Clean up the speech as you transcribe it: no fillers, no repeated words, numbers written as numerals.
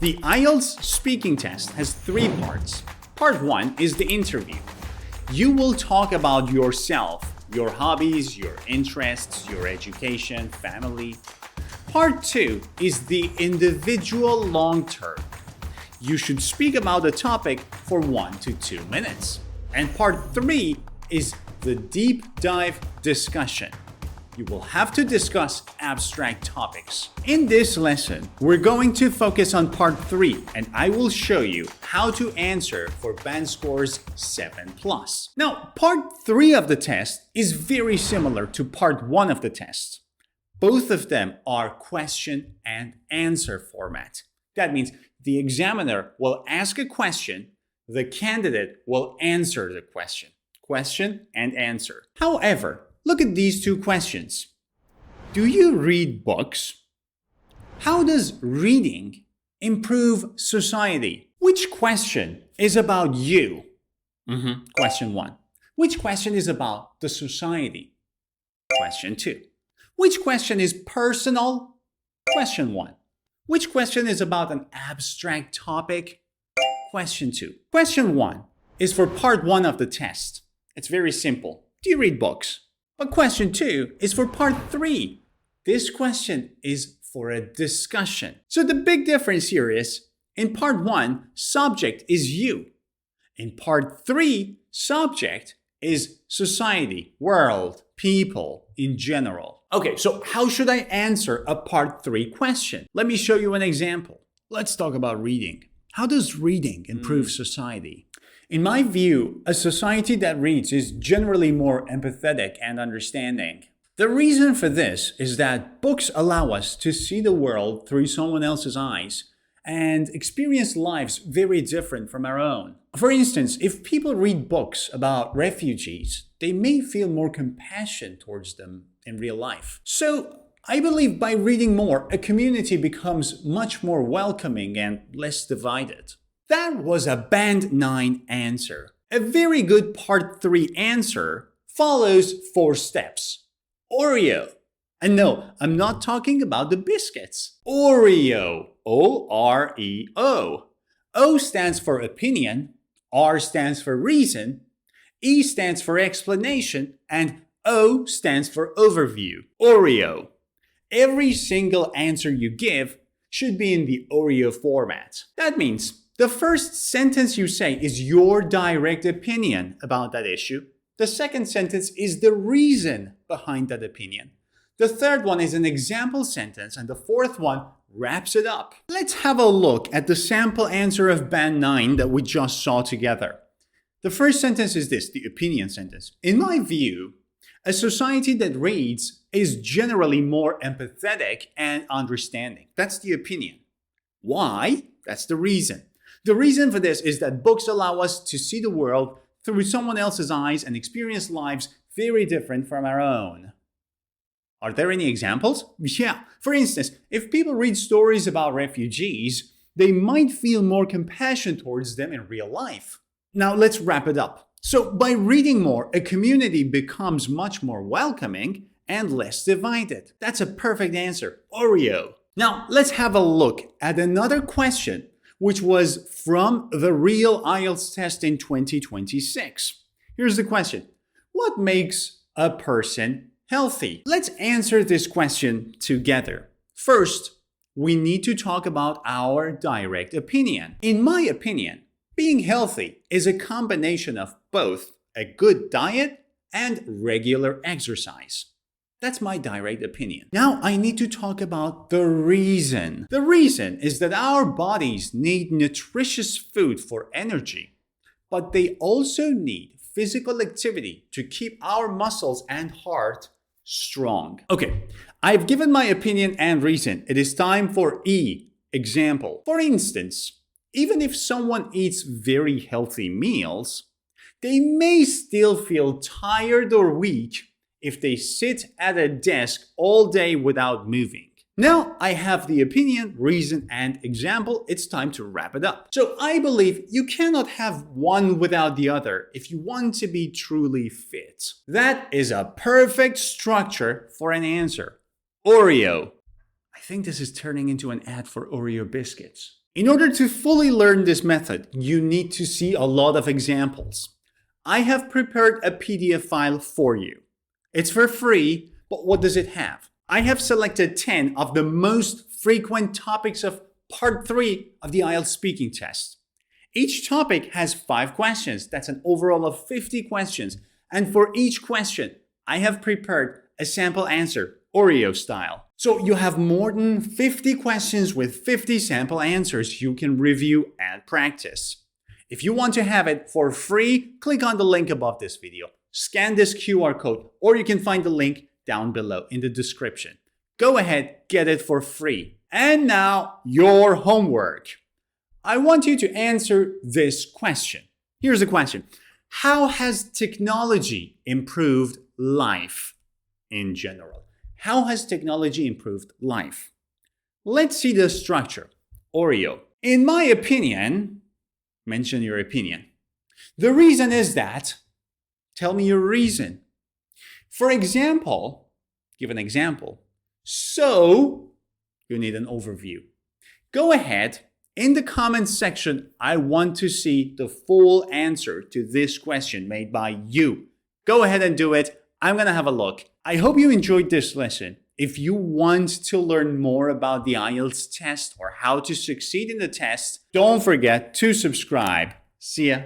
The IELTS speaking test has 3 parts. Part 1 is the interview. You will talk about yourself, your hobbies, your interests, your education, family. Part 2 is the individual long term. You should speak about a topic for 1 to 2 minutes. And part 3 is the deep dive discussion. You will have to discuss abstract topics. In this lesson, we're going to focus on part 3, and I will show you how to answer for band scores 7+. Now, part 3 of the test is very similar to part 1 of the test. Both of them are question and answer format. That means the examiner will ask a question, the candidate will answer the question. Question and answer. However, look at these 2 questions. Do you read books? How does reading improve society? Which question is about you? Question 1. Which question is about the society? Question 2. Which question is personal? Question 1. Which question is about an abstract topic? Question 2. Question 1 is for part 1 of the test. It's very simple. Do you read books? But question 2 is for part 3. This question is for a discussion. So the big difference here is, in part 1, subject is you. In part 3, subject is society, world, people in general. Okay, so how should I answer a part 3 question? Let me show you an example. Let's talk about reading. How does reading improve society? In my view, a society that reads is generally more empathetic and understanding. The reason for this is that books allow us to see the world through someone else's eyes and experience lives very different from our own. For instance, if people read books about refugees, they may feel more compassion towards them in real life. So, I believe by reading more, a community becomes much more welcoming and less divided. That was a Band 9 answer. A very good Part 3 answer follows 4 steps. OREO. And no, I'm not talking about the biscuits. OREO. O-R-E-O. O stands for opinion, R stands for reason, E stands for explanation, and O stands for overview. OREO. Every single answer you give should be in the OREO format. That means the first sentence you say is your direct opinion about that issue. The second sentence is the reason behind that opinion. The third one is an example sentence, and the fourth one wraps it up. Let's have a look at the sample answer of Band 9 that we just saw together. The first sentence is this, the opinion sentence. In my view, a society that reads is generally more empathetic and understanding. That's the opinion. Why? That's the reason. The reason for this is that books allow us to see the world through someone else's eyes and experience lives very different from our own. Are there any examples? Yeah. For instance, if people read stories about refugees, they might feel more compassion towards them in real life. Now let's wrap it up. So by reading more, a community becomes much more welcoming and less divided. That's a perfect answer. OREO. Now let's have a look at another question which was from the real IELTS test in 2026. Here's the question. What makes a person healthy? Let's answer this question together. First, we need to talk about our direct opinion. In my opinion, being healthy is a combination of both a good diet and regular exercise. That's my direct opinion. Now I need to talk about the reason. The reason is that our bodies need nutritious food for energy, but they also need physical activity to keep our muscles and heart strong. Okay, I've given my opinion and reason. It is time for E, example. For instance, even if someone eats very healthy meals, they may still feel tired or weak if they sit at a desk all day without moving. Now I have the opinion, reason, and example. It's time to wrap it up. So I believe you cannot have one without the other if you want to be truly fit. That is a perfect structure for an answer. OREO. I think this is turning into an ad for OREO biscuits. In order to fully learn this method, you need to see a lot of examples. I have prepared a PDF file for you. It's for free, but what does it have? I have selected 10 of the most frequent topics of Part 3 of the IELTS speaking test. Each topic has 5 questions. That's an overall of 50 questions. And for each question, I have prepared a sample answer, OREO style. So you have more than 50 questions with 50 sample answers you can review and practice. If you want to have it for free, click on the link above this video. Scan this QR code, or you can find the link down below in the description. Go ahead, get it for free. And now, your homework. I want you to answer this question. Here's the question. How has technology improved life in general? How has technology improved life? Let's see the structure. OREO. In my opinion, mention your opinion. The reason is that, tell me your reason. For example, give an example. So, you need an overview. Go ahead. In the comments section, I want to see the full answer to this question made by you. Go ahead and do it. I'm going to have a look. I hope you enjoyed this lesson. If you want to learn more about the IELTS test or how to succeed in the test, don't forget to subscribe. See ya.